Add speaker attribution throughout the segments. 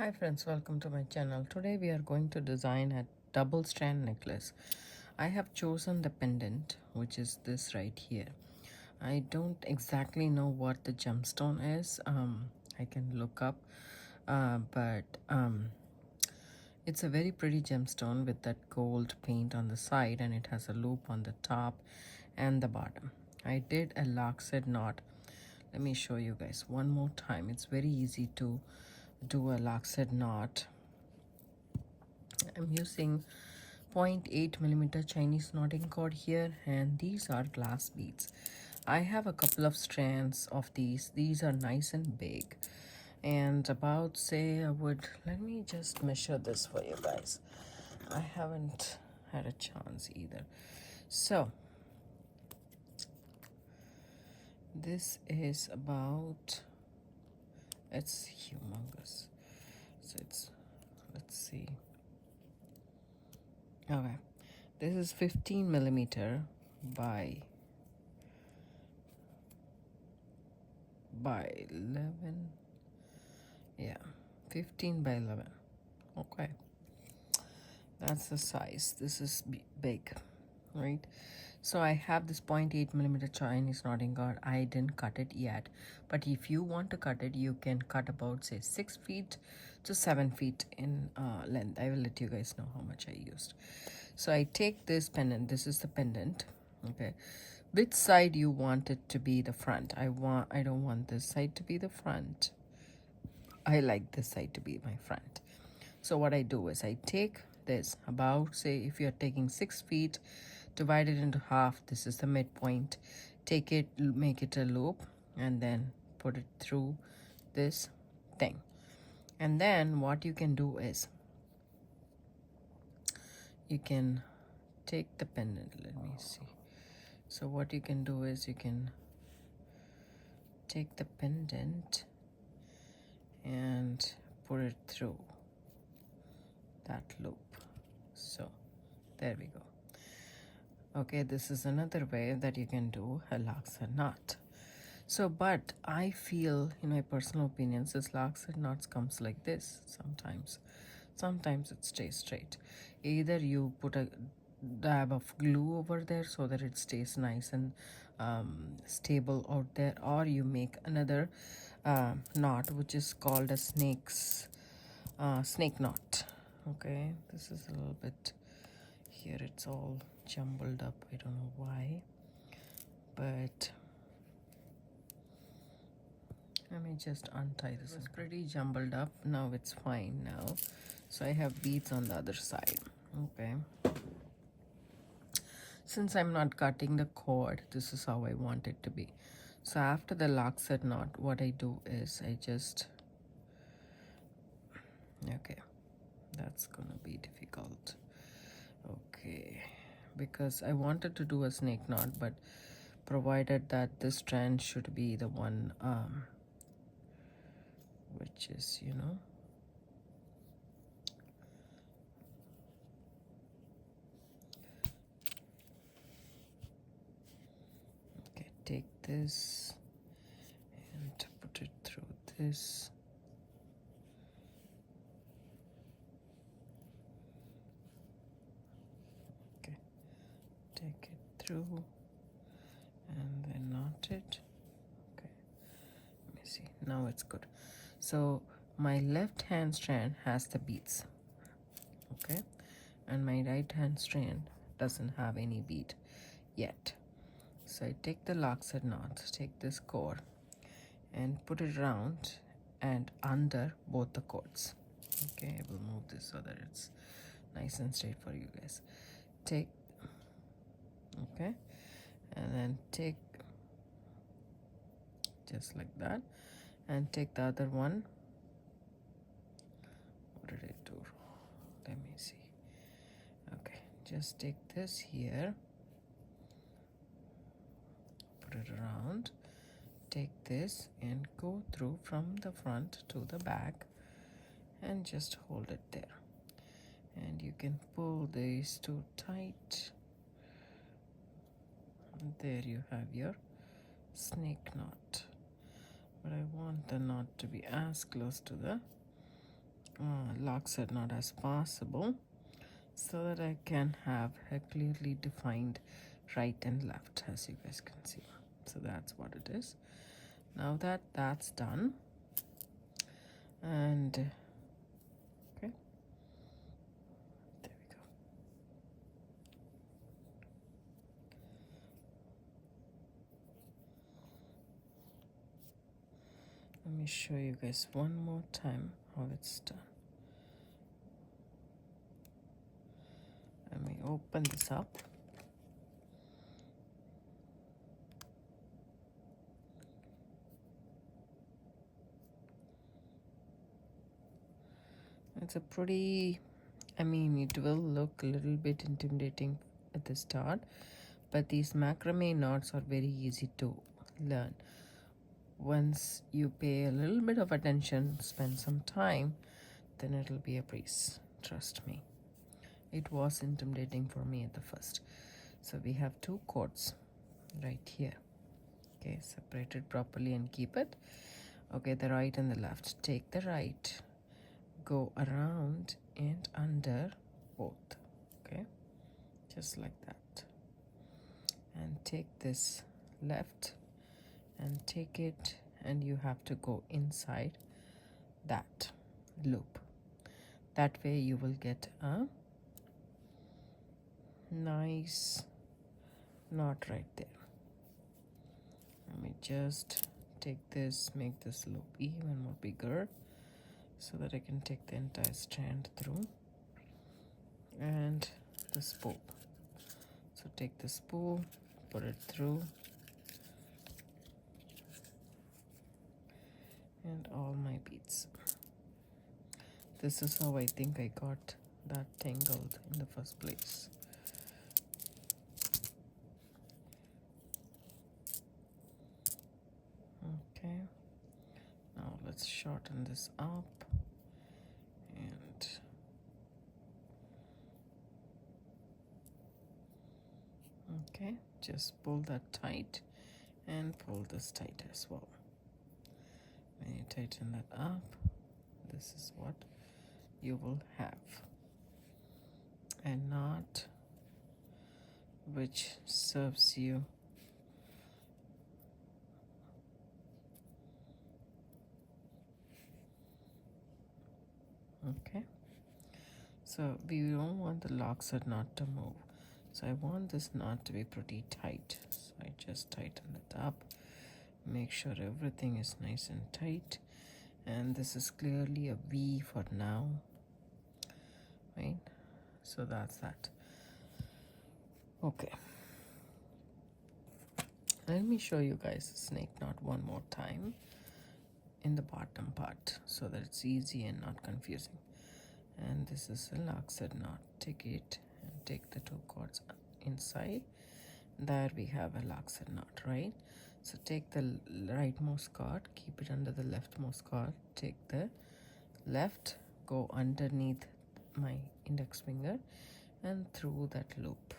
Speaker 1: Hi friends, welcome to my channel. Today we are going to design a double strand necklace. I have chosen the pendant, which is this right here. I don't exactly know what the gemstone is. I can look up, but it's a very pretty gemstone with that gold paint on the side, and it has a loop on the top and the bottom. I did a lockset knot. Let me show you guys one more time. It's very easy to do a lockset knot. I'm using 0.8 millimeter Chinese knotting cord here, and these are glass beads. I have a couple of strands of these are nice and big, and about, say, let me just measure this for you guys. I haven't had a chance either. So this is about, it's humongous. So it's, let's see. Okay, this is 15 millimeter by 11. Yeah, 15 by 11. Okay, that's the size. This is big, right? So I have this 0.8 millimeter Chinese knotting cord. I didn't cut it yet, but if you want to cut it, you can cut about, say, 6 feet to 7 feet in length. I will let you guys know how much I used. So I take this pendant. This is the pendant. Okay, which side you want it to be the front? I don't want this side to be the front. I like this side to be my front. So what I do is I take this about, say, if you're taking 6 feet, divide it into half. This is the midpoint. Take it, make it a loop, and then put it through this thing. And then what you can do is you can take the pendant. Let me see. So what you can do is you can take the pendant and put it through that loop. So there we go. Okay, this is another way that you can do a lockset knot. So, but I feel, in my personal opinion, this lockset knots comes like this sometimes it stays straight. Either you put a dab of glue over there so that it stays nice and stable out there, or you make another knot, which is called a snake knot. Okay, this is a little bit here, it's all jumbled up. I don't know why, but let me just untie this. It's pretty jumbled up. Now it's fine now. So I have beads on the other side. Okay, since I'm not cutting the cord, this is how I want it to be. So after the lockset knot, what I do is I just, okay, that's gonna be difficult. Okay, because I wanted to do a snake knot, but provided that this strand should be the one which is, okay, take this and put it through this. Okay, take it through and then knot it. Okay, let me see, now it's good. So my left hand strand has the beads, okay, and my right hand strand doesn't have any bead yet. So I take the lockset knot, take this cord and put it around and under both the cords. Okay, I will move this so that it's nice and straight for you guys. Take, okay, and then take just like that, and take the other one. What did I do? Let me see. Okay, just take this here, put it around, take this and go through from the front to the back and just hold it there. And you can pull these two tight. And there you have your snake knot. But I want the knot to be as close to the lockside knot as possible, so that I can have a clearly defined right and left, as you guys can see. So that's what it is. Now that that's done, and okay, there we go. Let me show you guys one more time how it's done. Let me open this up. It's a pretty, I mean, it will look a little bit intimidating at the start, but these macrame knots are very easy to learn. Once you pay a little bit of attention, spend some time, then it'll be a breeze. Trust me. It was intimidating for me at the first. So we have 2 cords right here. Okay, separated properly and keep it. Okay, the right and the left. Take the right, go around and under both. Okay, just like that. And take this left and take it, and you have to go inside that loop. That way you will get a nice knot right there. Let me just take this, make this loop even more bigger so that I can take the entire strand through, and the spool. So take the spool, put it through, and all my beads. This is how I think I got that tangled in the first place. Okay, now let's shorten this up, and okay, just pull that tight and pull this tight as well. When you tighten that up, this is what you will have: a knot which serves you okay. So we don't want the lockside knot to move, so I want this knot to be pretty tight. So I just tighten it up, make sure everything is nice and tight, and this is clearly a V for now, right? So that's that. Okay, let me show you guys the snake knot one more time in the bottom part so that it's easy and not confusing. And this is a lockside knot. Take it and take the 2 cords inside. There we have a lockside knot, right? So take the rightmost cord, keep it under the leftmost cord, take the left, go underneath my index finger and through that loop,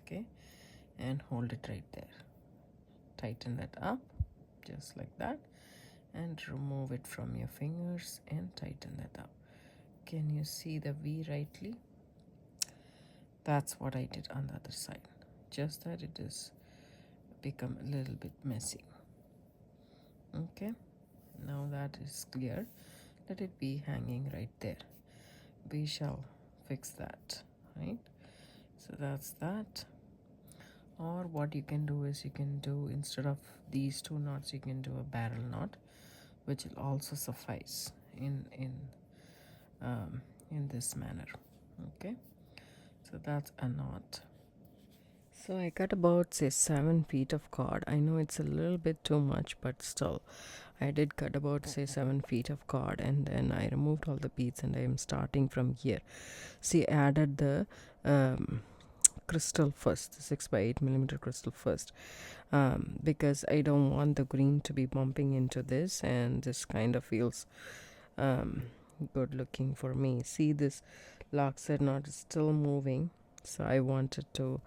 Speaker 1: okay, and hold it right there. Tighten that up just like that, and remove it from your fingers and tighten that up. Can you see the V rightly? That's what I did on the other side, just that it is become a little bit messy. Okay, now that is clear, let it be hanging right there. We shall fix that, right? So that's that. Or what you can do is, you can do, instead of these 2 knots, you can do a barrel knot, which will also suffice in this manner. Okay, so that's a knot. So I cut about, say, 7 feet of cord. I know it's a little bit too much, but still I did cut about, say, 7 feet of cord, and then I removed all the beads, and I am starting from here. See, I added the crystal first, the 6x8mm crystal first, because I don't want the green to be bumping into this, and this kind of feels good looking for me. See, this lockside knot is still moving, so I wanted to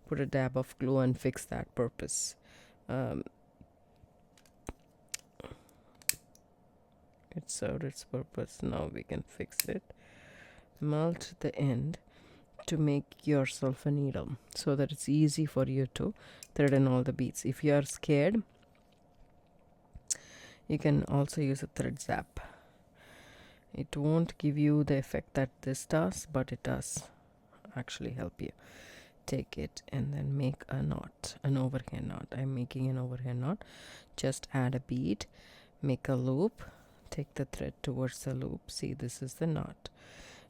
Speaker 1: put a dab of glue and fix that purpose. It served its purpose. Now we can fix it. Melt the end to make yourself a needle so that it's easy for you to thread in all the beads. If you are scared, you can also use a thread zap. It won't give you the effect that this does, but it does actually help you. Take it and then make a knot, an overhand knot. I'm making an overhand knot. Just add a bead, make a loop, take the thread towards the loop. See, this is the knot.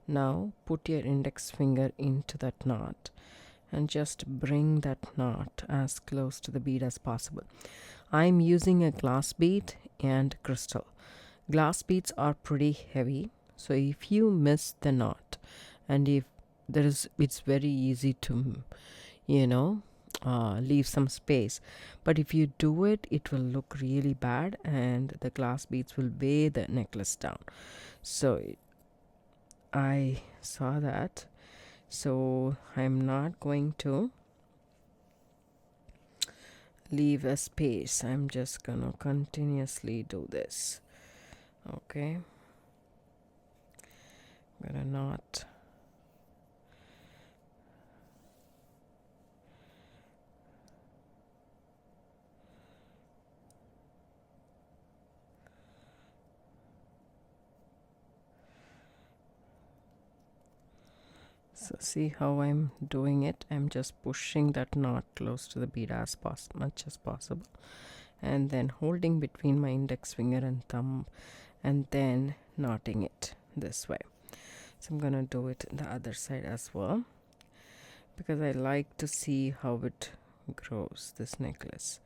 Speaker 1: Now put your index finger into that knot and just bring that knot as close to the bead as possible. I'm using a glass bead and crystal. Glass beads are pretty heavy, so if you miss the knot, and if there is, it's very easy to, leave some space. But if you do it, it will look really bad, and the glass beads will weigh the necklace down. So I saw that, so I'm not going to leave a space. I'm just gonna continuously do this. Okay, I'm gonna knot. So see how I'm doing it. I'm just pushing that knot close to the bead as much as possible, and then holding between my index finger and thumb, and then knotting it this way. So I'm gonna do it the other side as well, because I like to see how it grows, this necklace.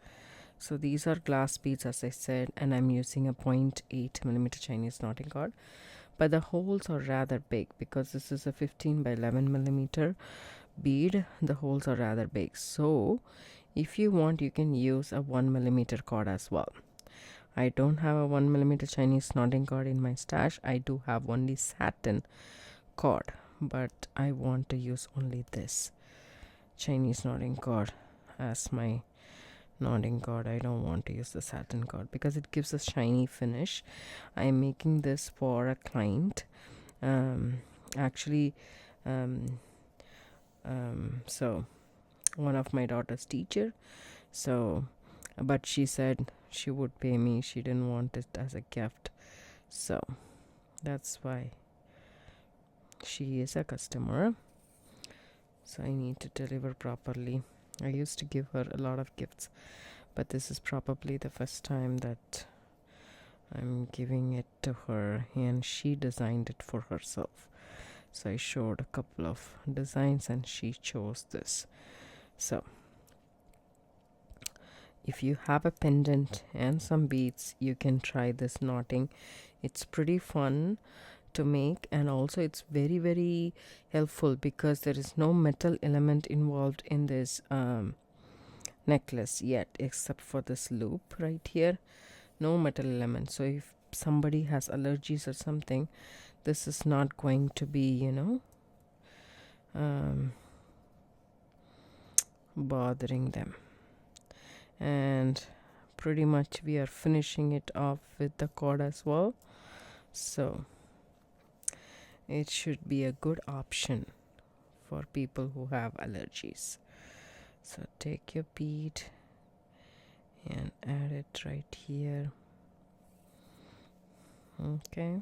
Speaker 1: So these are glass beads, as I said, and I'm using a 0.8 millimeter Chinese knotting cord. But the holes are rather big because this is a 15 by 11 millimeter bead. The holes are rather big. So if you want, you can use a 1 millimeter cord as well. I don't have a 1 millimeter Chinese knotting cord in my stash. I do have only satin cord, but I want to use only this Chinese knotting cord as my knotting cord. I don't want to use the satin cord because it gives a shiny finish. I'm making this for a client, so one of my daughter's teacher. So but she said she would pay me. She didn't want it as a gift, so that's why she is a customer. So I need to deliver properly. I used to give her a lot of gifts, but this is probably the first time that I'm giving it to her, and she designed it for herself. So I showed a couple of designs and she chose this. So if you have a pendant and some beads, you can try this knotting. It's pretty fun to make, and also it's very, very helpful because there is no metal element involved in this necklace yet, except for this loop right here. No metal element. So if somebody has allergies or something, this is not going to be, bothering them. And pretty much we are finishing it off with the cord as well, so it should be a good option for people who have allergies. So take your bead and add it right here. Okay,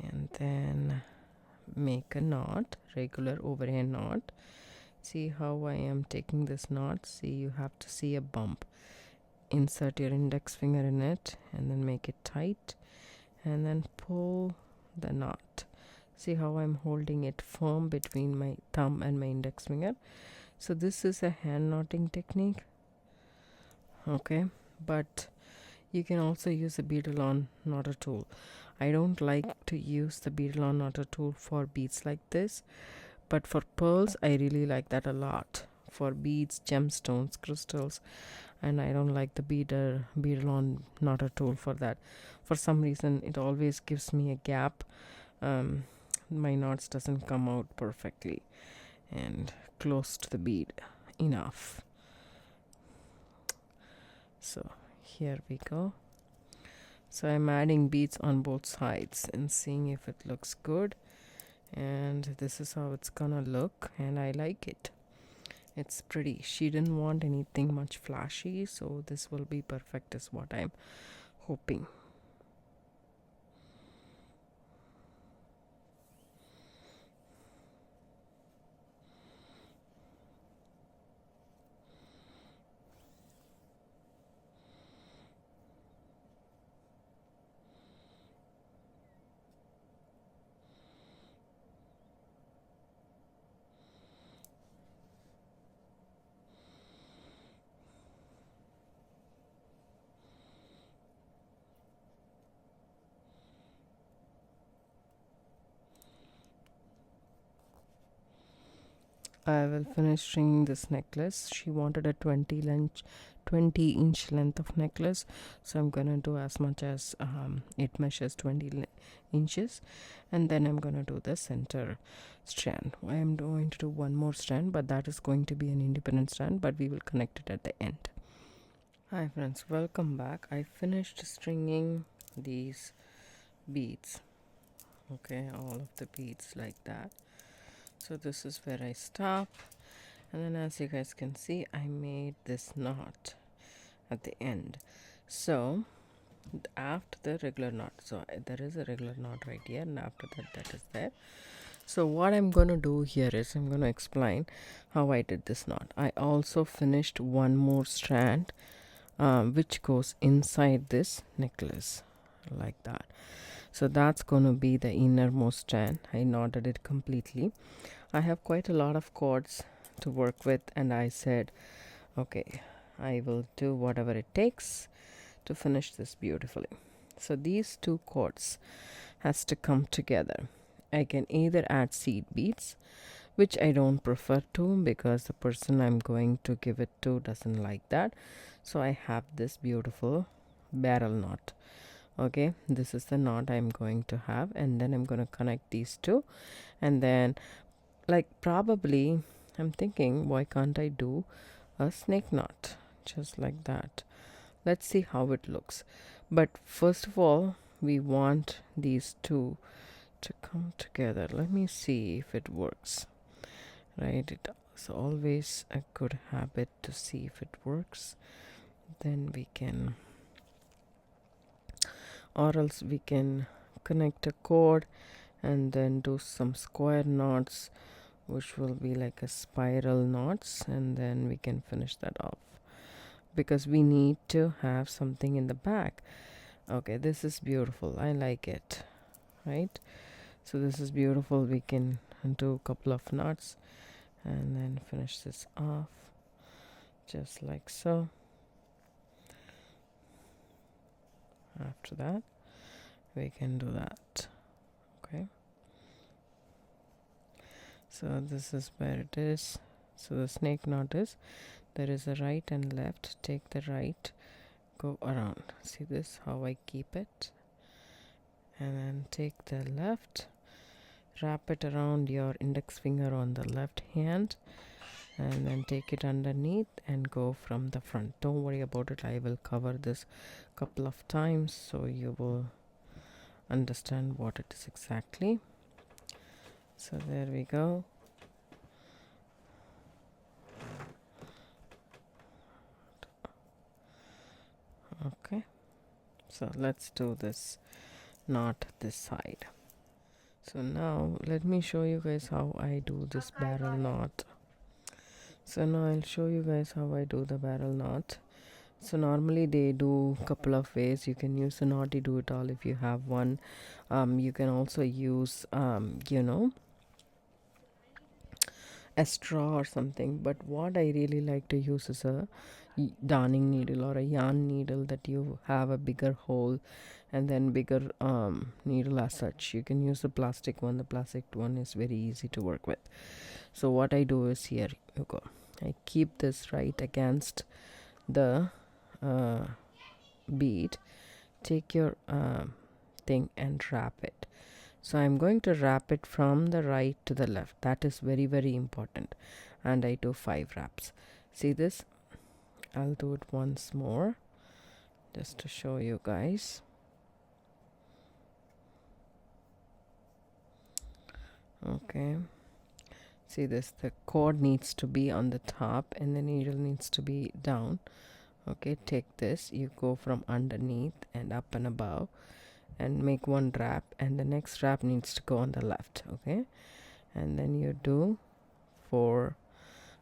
Speaker 1: and then make a knot, regular overhand knot. See how I am taking this knot. See, you have to see a bump. Insert your index finger in it and then make it tight, and then pull the knot. See how I'm holding it firm between my thumb and my index finger. So this is a hand knotting technique. Okay, but you can also use a beadle-on knotter tool. I don't like to use the beadle-on knotter tool for beads like this, but for pearls I really like that a lot. For beads, gemstones, crystals, and I don't like the beadle-on knotter tool for that. For some reason it always gives me a gap. My knots doesn't come out perfectly and close to the bead enough. So here we go. So I'm adding beads on both sides and seeing if it looks good. And this is how it's gonna look, and I like it. It's pretty. She didn't want anything much flashy, so this will be perfect is what I'm hoping. I will finish stringing this necklace. She wanted a 20-inch length of necklace, so I'm gonna do as much as it measures 20 inches, and then I'm gonna do the center strand. I am going to do one more strand, but that is going to be an independent strand, but we will connect it at the end. Hi friends, welcome back. I finished stringing these beads. Okay, all of the beads like that. So this is where I stop, and then as you guys can see, I made this knot at the end. So after the regular knot, so there is a regular knot right here, and after that is there. So what I'm going to do here is I'm going to explain how I did this knot. I also finished one more strand which goes inside this necklace like that. So that's going to be the innermost strand. I knotted it completely. I have quite a lot of cords to work with, and I said, okay, I will do whatever it takes to finish this beautifully. So these two cords has to come together. I can either add seed beads, which I don't prefer to because the person I'm going to give it to doesn't like that. So I have this beautiful barrel knot. Okay, this is the knot I'm going to have, and then I'm going to connect these two, and then like probably I'm thinking, why can't I do a snake knot just like that? Let's see how it looks. But first of all, we want these two to come together. Let me see if it works. Right, it's always a good habit to see if it works. Then we can, or else we can connect a cord and then do some square knots, which will be like a spiral knots, and then we can finish that off because we need to have something in the back. Okay, this is beautiful. I like it. Right, so this is beautiful. We can do a couple of knots and then finish this off just like so. After that we can do that. Okay, so this is where it is. So the snake knot is, there is a right and left. Take the right, go around. See this how I keep it, and then take the left, wrap it around your index finger on the left hand, and then take it underneath and go from the front. Don't worry about it, I will cover this couple of times so you will understand what it is exactly. So there we go. Okay, so let's do this knot this side. So now let me show you guys how I do this barrel knot. So now I'll show you guys how I do the barrel knot. So normally they do a couple of ways. You can use a knotty do it all if you have one. You can also use a straw or something, but what I really like to use is a darning needle or a yarn needle that you have a bigger hole and then bigger needle as such. You can use the plastic one. The plastic one is very easy to work with. So what I do is, here you go, I keep this right against the bead. Take your thing and wrap it. So I'm going to wrap it from the right to the left. That is very, very important. And I do 5 wraps. See this? I'll do it once more just to show you guys. Okay, see this, the cord needs to be on the top and the needle needs to be down. Okay, take this, you go from underneath and up and above and make one wrap, and the next wrap needs to go on the left. Okay, and then you do for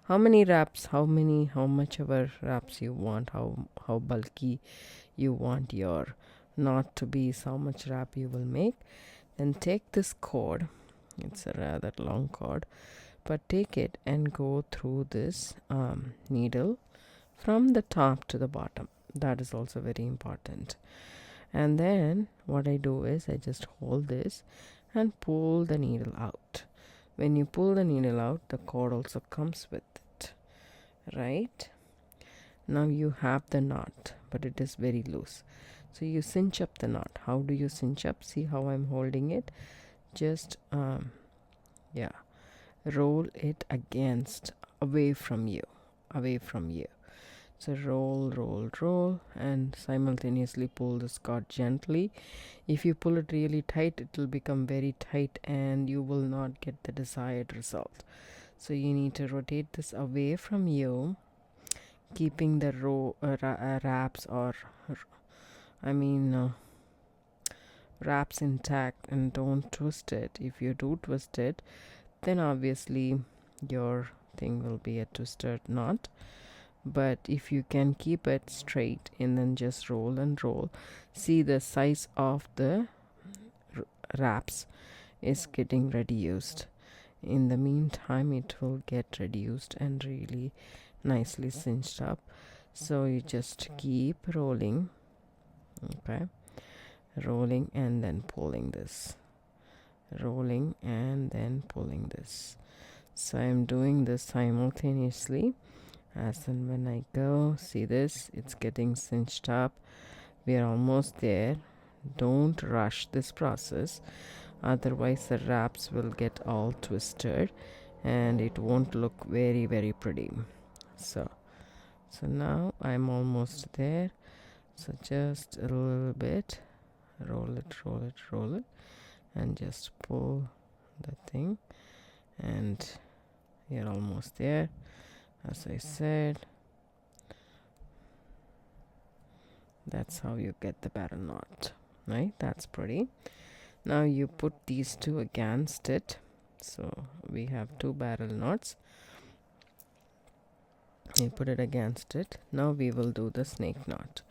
Speaker 1: how many wraps, how much ever wraps you want, how bulky you want your knot to be, is how much wrap you will make. Then take this cord, it's a rather long cord, but take it and go through this needle from the top to the bottom. That is also very important. And then what I do is I just hold this and pull the needle out. When you pull the needle out, the cord also comes with it, right? Now you have the knot, but it is very loose, so you cinch up the knot. How do you cinch up? See how I'm holding it? Just roll it against, away from you. So roll and simultaneously pull this cord gently. If you pull it really tight, it will become very tight and you will not get the desired result. So you need to rotate this away from you, keeping the wraps or wraps intact, and don't twist it. If you do twist it, then obviously your thing will be a twisted knot. But if you can keep it straight and then just roll and roll, see the size of the wraps is getting reduced. In the meantime, it will get reduced and really nicely cinched up. So you just keep rolling, okay, rolling and then pulling this, rolling and then pulling this. So I'm doing this simultaneously as and when I go. See this, it's getting cinched up. We are almost there. Don't rush this process, otherwise the wraps will get all twisted and it won't look very, very pretty. So now I'm almost there. So just a little bit, roll it and just pull the thing, and you're almost there. As I said, that's how you get the barrel knot, right? That's pretty. Now you put these two against it. So we have two barrel knots. You put it against it. Now we will do the snake knot.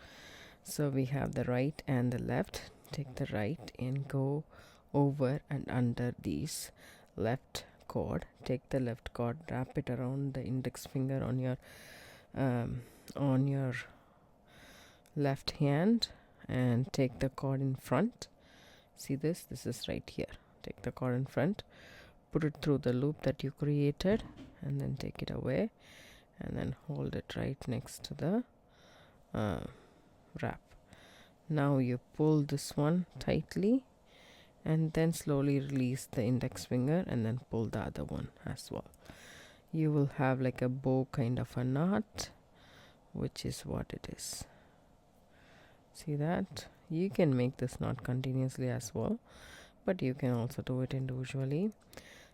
Speaker 1: So we have the right and the left. Take the right and go over and under these left cord. Take the left cord, wrap it around the index finger on your left hand, and take the cord in front. See this is right here. Take the cord in front, put it through the loop that you created, and then take it away and then hold it right next to the wrap. Now you pull this one tightly and then slowly release the index finger and then pull the other one as well. You will have like a bow kind of a knot, which is what it is. See that? You can make this knot continuously as well, but you can also do it individually.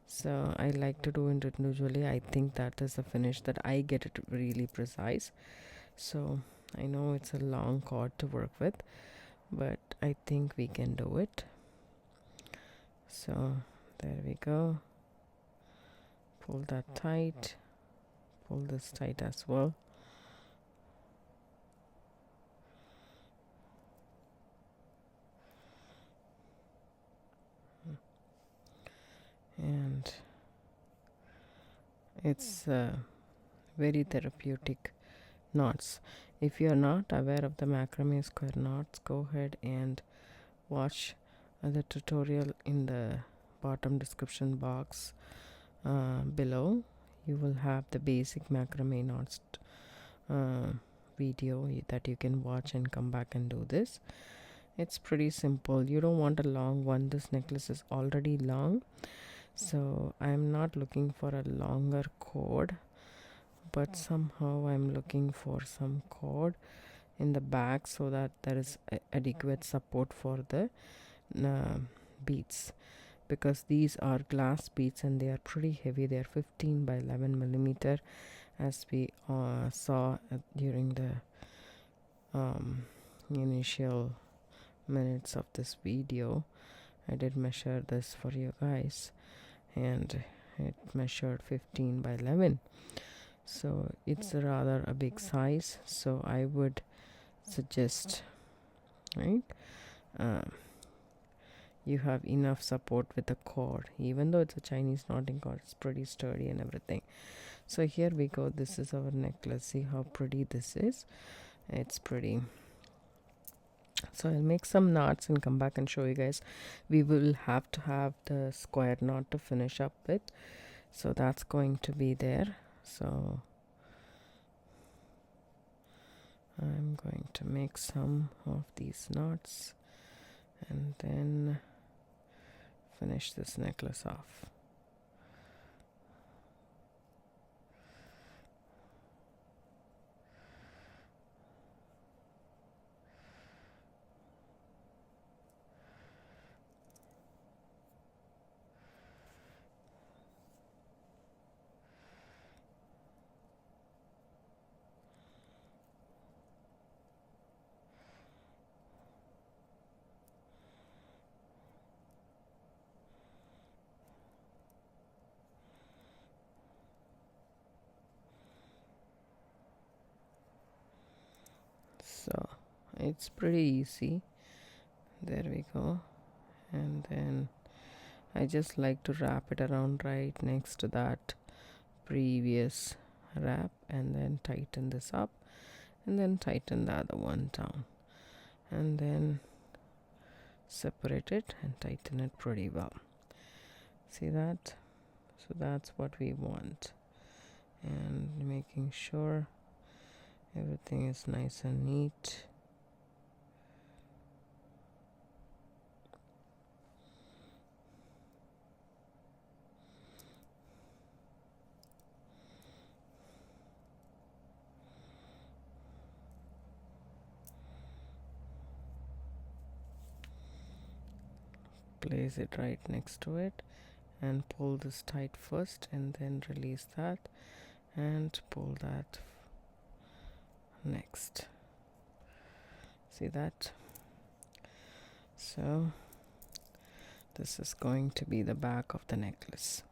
Speaker 1: So I like to do it individually. I think that is the finish that I get it really precise. So I know it's a long cord to work with, but I think we can do it. So there we go. Pull that tight. Pull this tight as well. And it's very therapeutic knots. If you are not aware of the macrame square knots, go ahead and watch the tutorial in the bottom description box below. You will have the basic macrame knots video that you can watch and come back and do this. It's pretty simple. You don't want a long one. This necklace is already long, so I'm not looking for a longer cord, but somehow I'm looking for some cord in the back so that there is adequate support for the beads, because these are glass beads and they are pretty heavy. They are 15 by 11 millimeter, as we saw during the initial minutes of this video. I did measure this for you guys, and it measured 15 by 11, so it's rather a big size. So I would suggest, right, you have enough support with the cord. Even though it's a Chinese knotting cord, it's pretty sturdy and everything. So here we go. This is our necklace. See how pretty this is. It's pretty. So I'll make some knots and come back and show you guys. We will have to have the square knot to finish up with, so that's going to be there. So I'm going to make some of these knots and then finish this necklace off. So it's pretty easy. There we go. And then I just like to wrap it around right next to that previous wrap, and then tighten this up, and then tighten the other one down, and then separate it and tighten it pretty well. See that? So that's what we want, and making sure everything is nice and neat. Place it right next to it and pull this tight first, and then release that and pull that next. See that? So this is going to be the back of the necklace.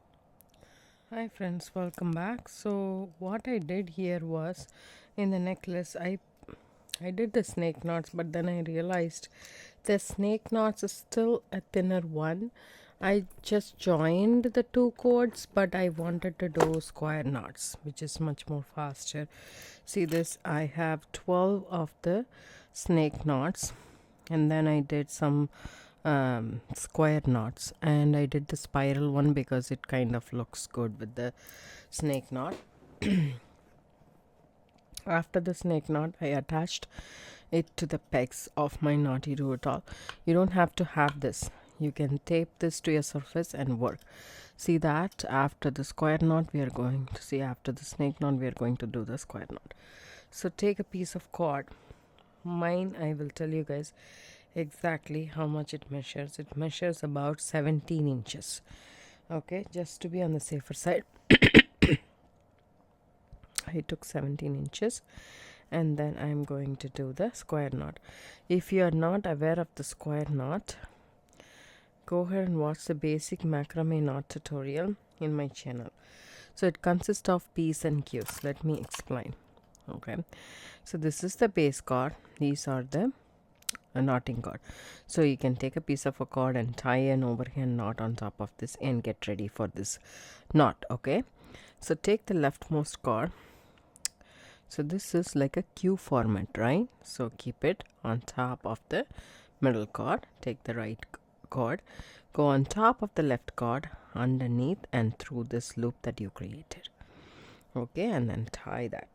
Speaker 1: Hi friends, welcome back. So what I did here was, in the necklace I did the snake knots, but then I realized the snake knots is still a thinner one. I just joined the two cords, but I wanted to do square knots, which is much more faster. See this, I have 12 of the snake knots, and then I did some square knots, and I did the spiral one because it kind of looks good with the snake knot. After the snake knot, I attached it to the pegs of my knotty root all. You don't have to have this. You can tape this to your surface and work. See that? After the square knot, we are going to see, after the snake knot, we are going to do the square knot. So take a piece of cord. Mine, I will tell you guys exactly how much it measures. It measures about 17 inches. Okay, just to be on the safer side. I took 17 inches, and then I'm going to do the square knot. If you are not aware of the square knot, go ahead and watch the basic macrame knot tutorial in my channel. So it consists of P's and Q's. Let me explain. Okay, so this is the base cord. These are the knotting cord. So you can take a piece of a cord and tie an overhand knot on top of this and get ready for this knot. Okay, so take the leftmost cord. So this is like a Q format, right? So keep it on top of the middle cord. Take the right cord, go on top of the left cord, underneath and through this loop that you created. Okay, and then tie that.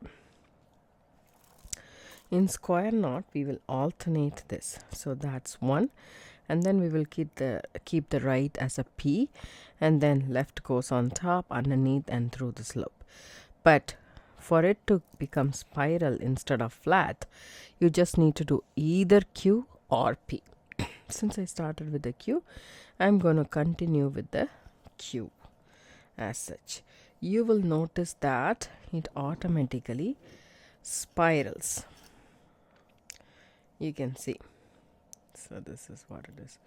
Speaker 1: In square knot, we will alternate this. So that's one, and then we will keep the right as a P, and then left goes on top, underneath and through this loop. But for it to become spiral instead of flat, you just need to do either Q or P. since I started with the Q, I'm going to continue with the Q as such. You will notice that it automatically spirals. You can see. So this is what it is.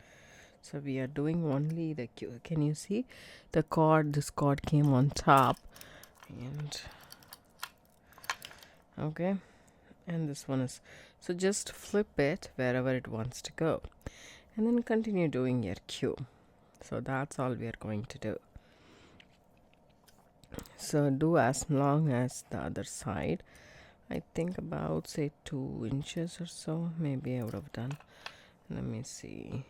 Speaker 1: So we are doing only the Q. Can you see the cord? This cord came on top, and okay, and this one is, so just flip it wherever it wants to go, and then continue doing your Q. So that's all we are going to do. So do as long as the other side. I think about, say, 2 inches or so, maybe I would have done. Let me see.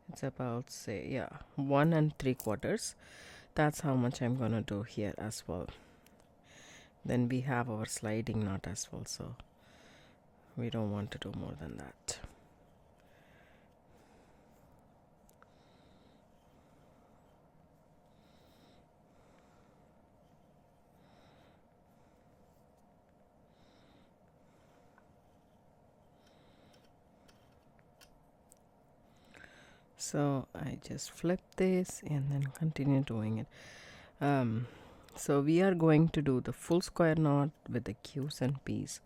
Speaker 1: It's about, say, yeah, 1 3/4. That's how much I'm gonna do here as well. Then we have our sliding knot as well, so we don't want to do more than that. So I just flip this and then continue doing it. So we are going to do the full square knot with the Q's and P's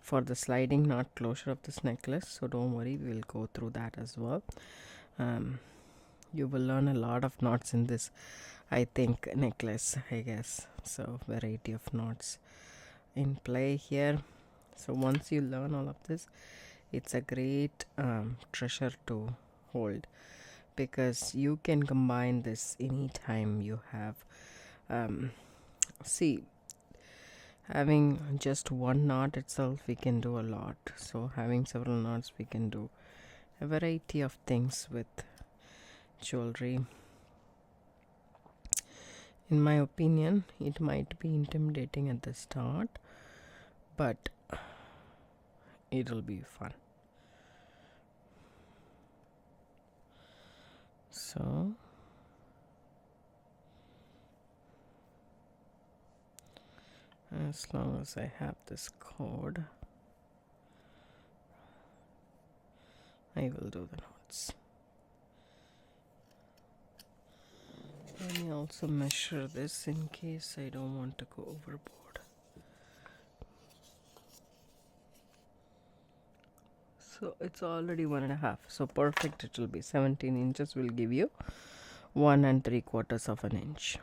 Speaker 1: for the sliding knot closure of this necklace. So don't worry, we will go through that as well. You will learn a lot of knots in this, I think, necklace, I guess. So variety of knots in play here. So once you learn all of this, it's a great treasure to hold, because you can combine this anytime you have. See, having just one knot itself, we can do a lot. So having several knots, we can do a variety of things with jewelry. In my opinion, it might be intimidating at the start, but it'll be fun. So as long as I have this cord, I will do the knots. Let me also measure this in case I don't want to go overboard. So it's already 1.5, so perfect. It will be 17 inches will give you 1 3/4 of an inch.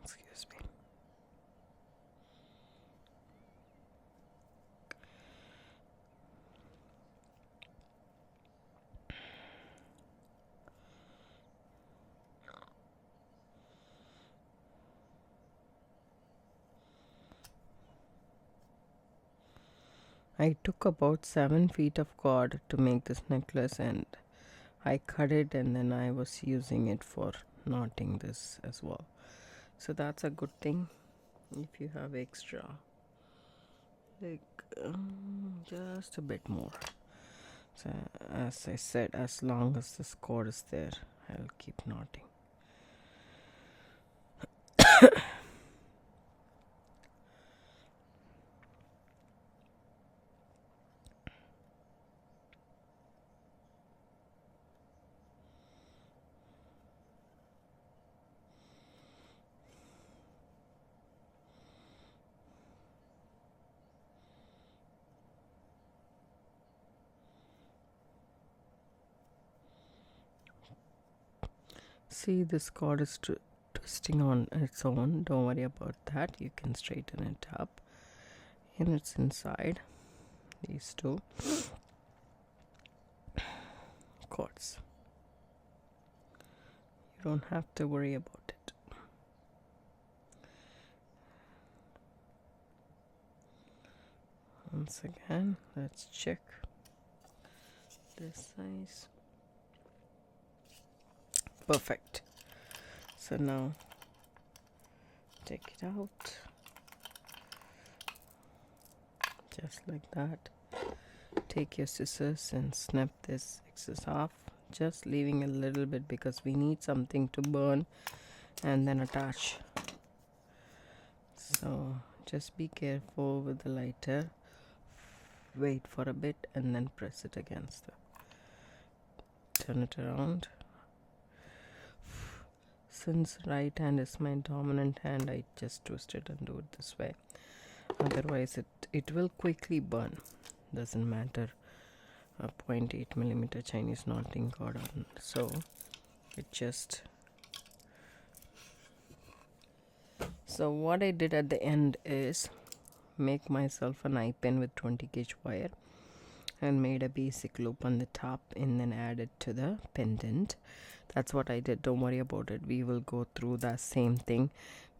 Speaker 1: Excuse me. I took about 7 feet of cord to make this necklace, and I cut it, and then I was using it for knotting this as well. So that's a good thing if you have extra, like just a bit more. So as I said, as long as this cord is there, I'll keep knotting. See, this cord is twisting on its own. Don't worry about that. You can straighten it up, and it's inside these two cords. You don't have to worry about it. Once again, let's check this size. Perfect. So now take it out, just like that. Take your scissors and snap this excess off, just leaving a little bit because we need something to burn and then attach. So Just be careful with the lighter. Wait for a bit and then press it against the. Turn it around. Since right hand is my dominant hand, I just twist it and do it this way. Otherwise it will quickly burn. Doesn't matter a 0.8mm Chinese knotting cord on. So it just. So what I did at the end is make myself an eye pin with 20 gauge wire and made a basic loop on the top and then added to the pendant. That's what I did. Don't worry about it. We will go through that same thing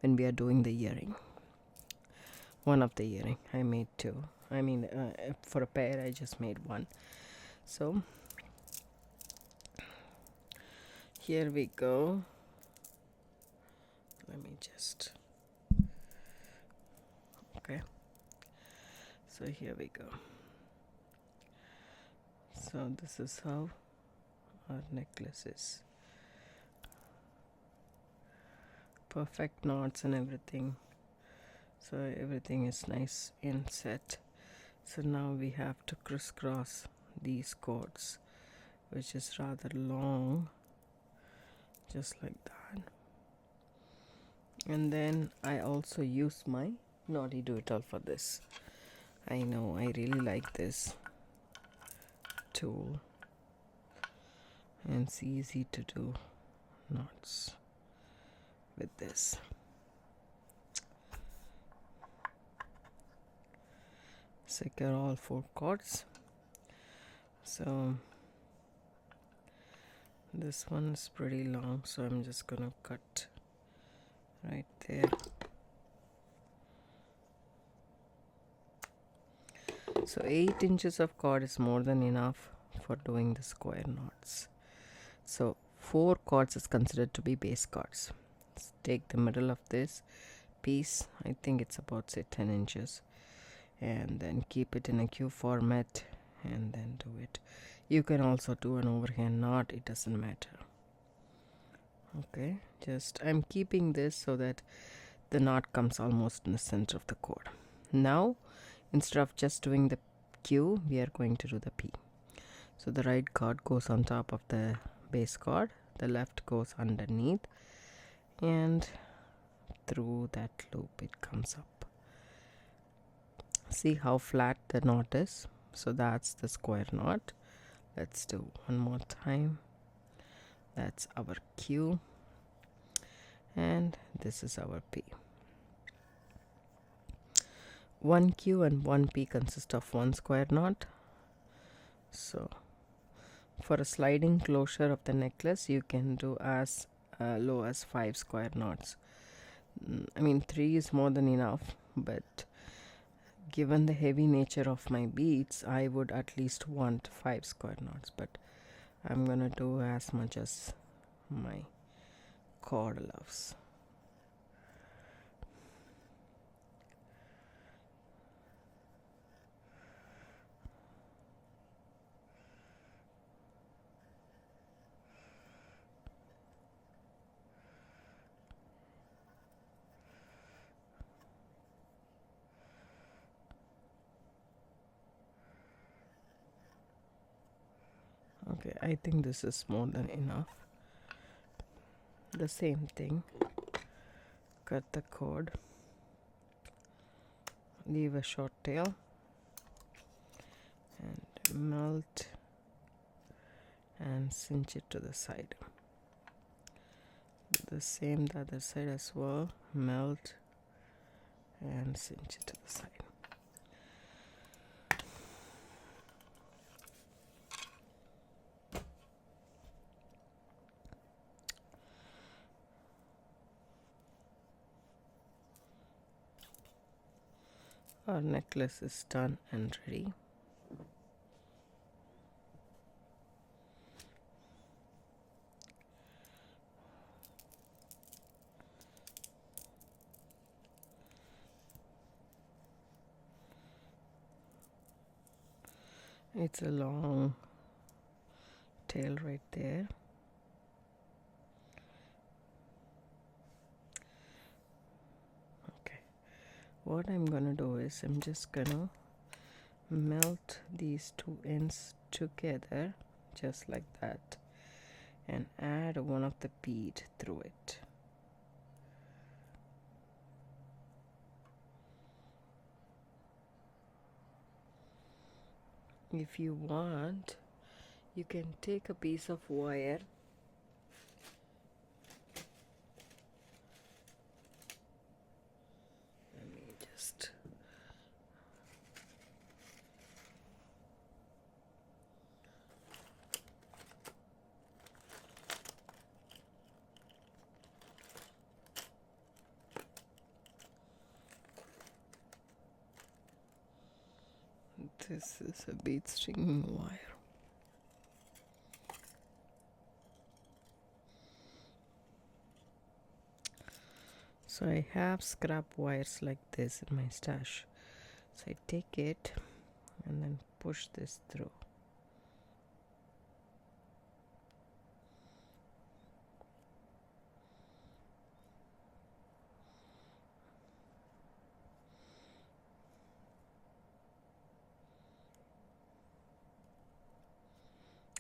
Speaker 1: when we are doing the earring. One of the earring. I made two. I mean, for a pair, I just made one. So here we go. Let me just. Okay. So here we go. So this is how our necklace is. Perfect knots and everything. So everything is nice and set. So now we have to crisscross these cords, which is rather long, just like that. And then I also use my knotty do-it-all for this. I know, I really like this tool, and it's easy to do knots with this. Secure all 4 cords. So this one is pretty long, so I'm just gonna cut right there. So 8 inches of cord is more than enough for doing the square knots. So 4 cords is considered to be base cords. Let's take the middle of this piece. I think it's about, say, 10 inches. And then keep it in a Q format and then do it. You can also do an overhand knot, it doesn't matter. Okay, just I'm keeping this so that the knot comes almost in the center of the cord. Now instead of just doing the Q, we are going to do the P. So the right cord goes on top of the base cord, the left goes underneath, and through that loop it comes up. See how flat the knot is? So that's the square knot. Let's do one more time. That's our Q, and this is our P. 1 Q and 1 P consist of 1 square knot. So for a sliding closure of the necklace, you can do as low as 5 square knots. I mean, 3 is more than enough, but given the heavy nature of my beads, I would at least want 5 square knots, but I'm gonna do as much as my cord allows. Okay, I think this is more than enough. The same thing. Cut the cord. Leave a short tail. And melt and cinch it to the side. Do the same the other side as well. Melt and cinch it to the side. Our necklace is done and ready. It's a long tail right there. Okay, what I'm gonna do is I'm just gonna melt these two ends together just like that and add one of the bead through it. If you want, you can take a piece of wire just this is a bead string wire. So I have scrap wires like this in my stash. So I take it and then push this through.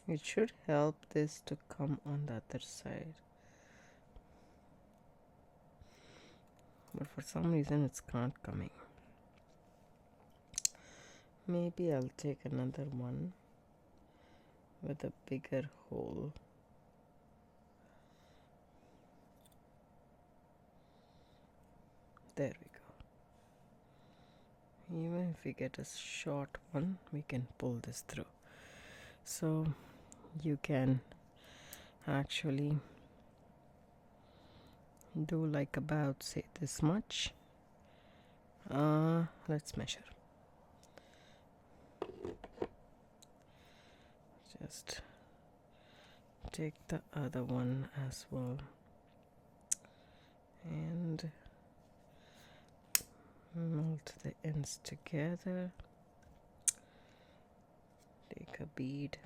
Speaker 1: It should help this to come on the other side. But for some reason it's not coming. Maybe I'll take another one with a bigger hole. There we go. Even if we get a short one, we can pull this through. So you can actually do like about, say, this much. Let's measure. Just take the other one as well and melt the ends together. Take a bead.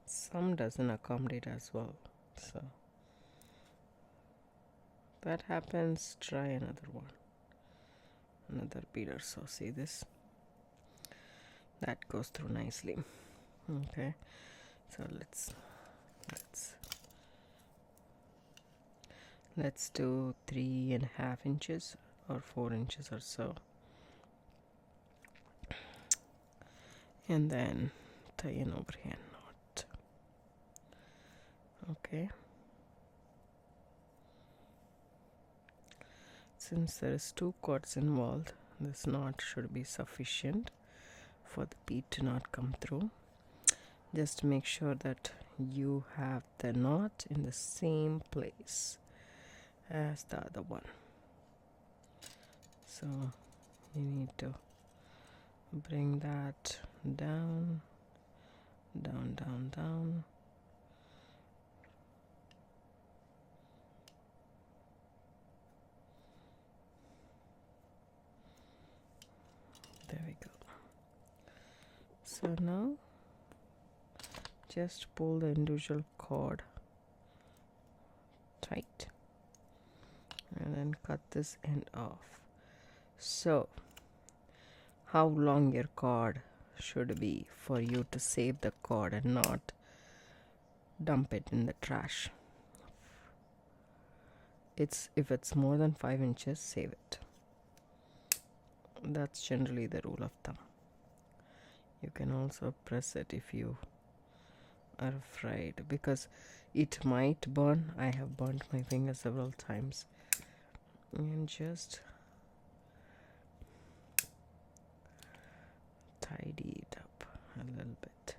Speaker 1: Some doesn't accommodate as well, so that happens. Try another one, another bead or so. See this? That goes through nicely. Okay, so let's do 3.5 inches or 4 inches or so, and then tie an overhand knot. Okay, since there is 2 cords involved, this knot should be sufficient for the bead to not come through. Just make sure that you have the knot in the same place as the other one. So you need to bring that down, down, down, down. There we go. So now just pull the individual cord tight and then cut this end off. So how long your cord should be for you to save the cord and not dump it in the trash? If it's more than 5 inches, save it. That's generally the rule of thumb. You can also press it if you are afraid, because it might burn. I have burnt my finger several times. And just tidy it up a little bit.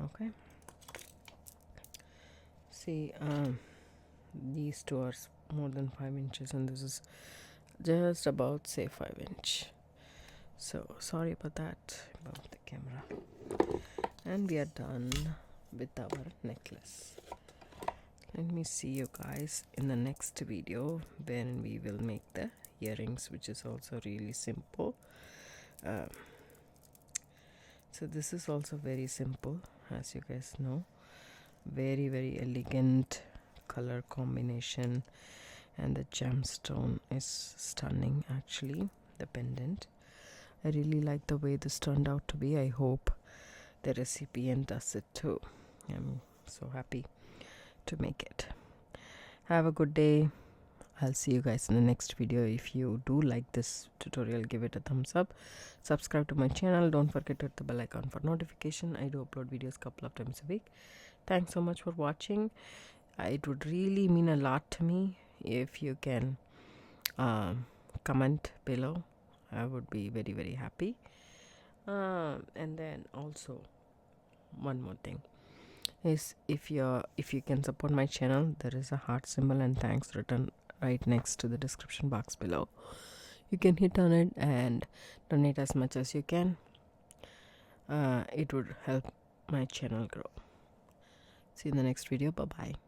Speaker 1: Okay, see, these two are more than 5 inches and this is just about, say, 5 inch. So sorry about that, about the camera. And we are done with our necklace. Let me see you guys in the next video when we will make the earrings, which is also really simple. So this is also very simple. as you guys know. Very, very elegant color combination, and the gemstone is stunning actually, the pendant. I really like the way this turned out to be. I hope the recipient does it too. I'm so happy to make it. Have a good day. I'll see you guys in the next video. If you do like this tutorial, give it a thumbs up. Subscribe to my channel. Don't forget to hit the bell icon for notification. I do upload videos a couple of times a week. Thanks so much for watching. It would really mean a lot to me if you can comment below. I would be very, very happy. And then also one more thing is, if you can support my channel, there is a heart symbol and thanks written right next to the description box below. You can hit on it and donate as much as you can. It would help my channel grow. See you in the next video. Bye bye.